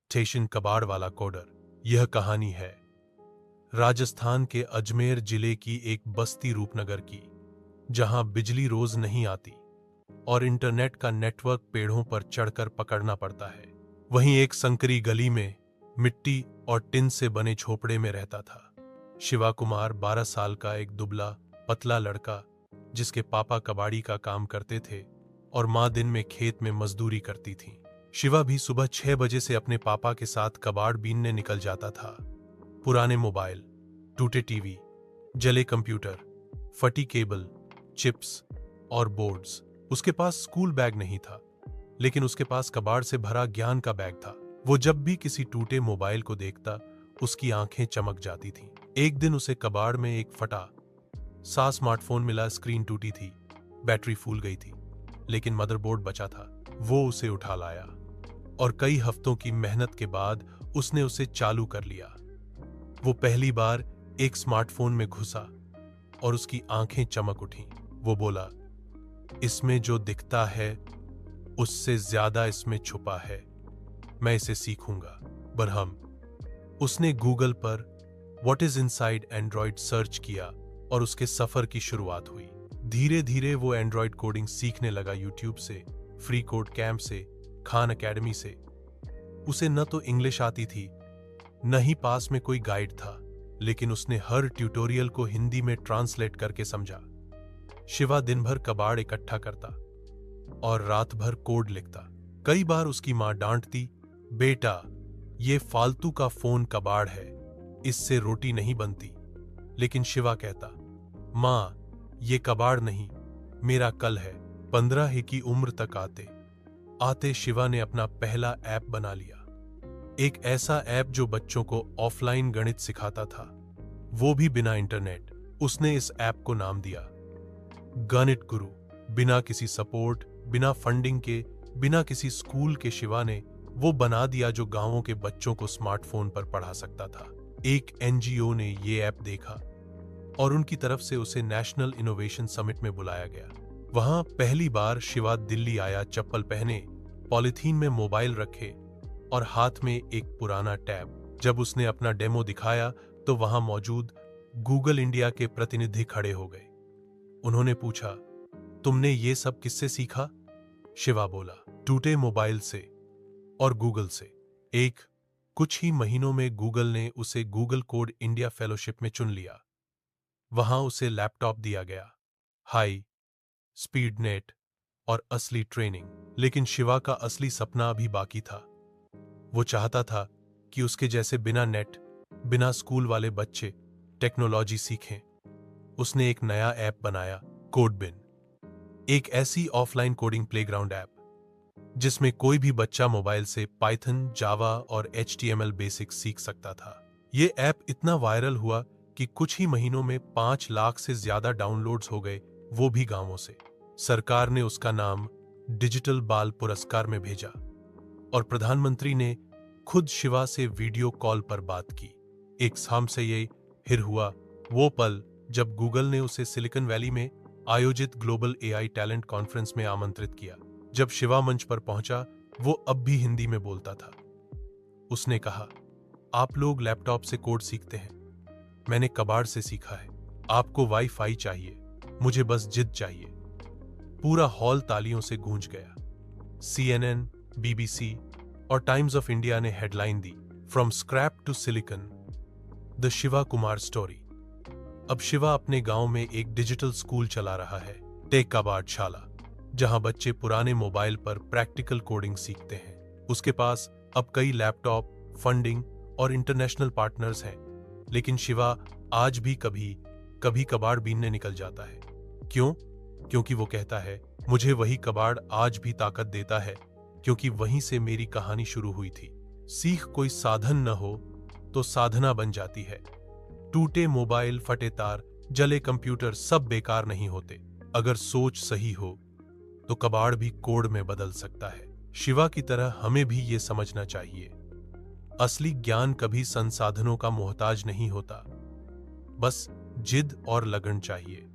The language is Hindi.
स्टेशन कबाड़ वाला कोडर। यह कहानी है राजस्थान के अजमेर जिले की एक बस्ती रूपनगर की, जहां बिजली रोज नहीं आती और इंटरनेट का नेटवर्क पेड़ों पर चढ़कर पकड़ना पड़ता है। वहीं एक संकरी गली में मिट्टी और टिन से बने झोपड़े में रहता था शिवा कुमार, 12 साल का एक दुबला पतला लड़का, जिसके पापा कबाड़ी का काम करते थे और माँ दिन में खेत में मजदूरी करती थी। शिवा भी सुबह 6 बजे से अपने पापा के साथ कबाड़ बीनने निकल जाता था। पुराने मोबाइल, टूटे टीवी, जले कंप्यूटर, फटी केबल, चिप्स और बोर्ड्स। उसके पास स्कूल बैग नहीं था, लेकिन उसके पास कबाड़ से भरा ज्ञान का बैग था। वो जब भी किसी टूटे मोबाइल को देखता, उसकी आंखें चमक जाती थीं। एक दिन उसे कबाड़ में एक फटा सा स्मार्टफोन मिला। स्क्रीन टूटी थी, बैटरी फूल गई थी, लेकिन मदरबोर्ड बचा था। वो उसे उठा लाया और कई हफ्तों की मेहनत के बाद उसने उसे चालू कर लिया। वो पहली बार एक स्मार्टफोन में घुसा और उसकी आंखें चमक उठीं। वो बोला, इसमें जो दिखता है उससे ज्यादा इसमें छुपा है, मैं इसे सीखूंगा। बरहम उसने गूगल पर what is inside Android search किया और उसके सफर की शुरुआत हुई। धीरे धीरे वो एंड्रॉयड कोडिंग सीखने लगा, यूट्यूब से, फ्री कोड कैंप से, खान एकेडमी से। उसे न तो इंग्लिश आती थी, न ही पास में कोई गाइड था, लेकिन उसने हर ट्यूटोरियल को हिंदी में ट्रांसलेट करके समझा। शिवा दिन भर कबाड़ इकट्ठा करता और रात भर कोड लिखता। कई बार उसकी मां डांटती, बेटा ये फालतू का फोन कबाड़ है, इससे रोटी नहीं बनती। लेकिन शिवा कहता, मां ये कबाड़ नहीं, मेरा कल है। 15 की उम्र तक आते आते शिवा ने अपना पहला ऐप बना लिया। एक ऐसा ऐप जो बच्चों को ऑफलाइन गणित सिखाता था, वो भी बिना इंटरनेट। उसने इस ऐप को नाम दिया गणित गुरु। बिना किसी सपोर्ट, बिना फंडिंग के, बिना किसी स्कूल के शिवा ने वो बना दिया जो गांवों के बच्चों को स्मार्टफोन पर पढ़ा सकता था। एक एनजीओ ने ये ऐप देखा और उनकी तरफ से उसे नेशनल इनोवेशन समिट में बुलाया गया। वहां पहली बार शिवा दिल्ली आया, चप्पल पहने, पॉलिथीन में मोबाइल रखे और हाथ में एक पुराना टैब। जब उसने अपना डेमो दिखाया तो वहां मौजूद गूगल इंडिया के प्रतिनिधि खड़े हो गए। उन्होंने पूछा, तुमने ये सब किससे सीखा? शिवा बोला, टूटे मोबाइल से और गूगल से। कुछ ही महीनों में गूगल ने उसे गूगल कोड इंडिया फेलोशिप में चुन लिया। वहां उसे लैपटॉप दिया गया, हाई स्पीड नेट और असली ट्रेनिंग। लेकिन शिवा का असली सपना अभी बाकी था। वो चाहता था कि उसके जैसे बिना नेट, बिना स्कूल वाले बच्चे टेक्नोलॉजी सीखें। उसने एक नया ऐप बनाया, कोडबिन, एक ऐसी ऑफलाइन कोडिंग प्लेग्राउंड ऐप जिसमें कोई भी बच्चा मोबाइल से पाइथन, जावा और HTML बेसिक्स सीख सकता था। ये ऐप इतना वायरल हुआ कि कुछ ही महीनों में 5 लाख से ज्यादा डाउनलोड्स हो गए, वो भी गांवों से। सरकार ने उसका नाम डिजिटल बाल पुरस्कार में भेजा और प्रधानमंत्री ने खुद शिवा से वीडियो कॉल पर बात की। एक शाम से ये हिर हुआ वो पल जब गूगल ने उसे सिलिकॉन वैली में आयोजित ग्लोबल AI टैलेंट कॉन्फ्रेंस में आमंत्रित किया। जब शिवा मंच पर पहुंचा, वो अब भी हिंदी में बोलता था। उसने कहा, आप लोग लैपटॉप से कोड सीखते हैं, मैंने कबाड़ से सीखा है। आपको वाईफाई चाहिए, मुझे बस जिद चाहिए। पूरा हॉल तालियों से गूंज गया। CNN, BBC और टाइम्स ऑफ इंडिया ने हेडलाइन दी, from scrap to silicon, the Shiva Kumar story. अब शिवा अपने गांव में एक डिजिटल स्कूल चला रहा है, टेक कबाड़शाला, जहां बच्चे पुराने मोबाइल पर प्रैक्टिकल कोडिंग सीखते हैं। उसके पास अब कई लैपटॉप, फंडिंग और इंटरनेशनल पार्टनर्स हैं। लेकिन शिवा आज भी कभी कभी कबाड़ बीनने निकल जाता है। क्यों? क्योंकि वो कहता है, मुझे वही कबाड़ आज भी ताकत देता है, क्योंकि वहीं से मेरी कहानी शुरू हुई थी। सीख कोई साधन न हो तो साधना बन जाती है। टूटे मोबाइल, फटे तार, जले कंप्यूटर सब बेकार नहीं होते। अगर सोच सही हो तो कबाड़ भी कोड में बदल सकता है। शिवा की तरह हमें भी ये समझना चाहिए, असली ज्ञान कभी संसाधनों का मोहताज नहीं होता, बस जिद और लगन चाहिए।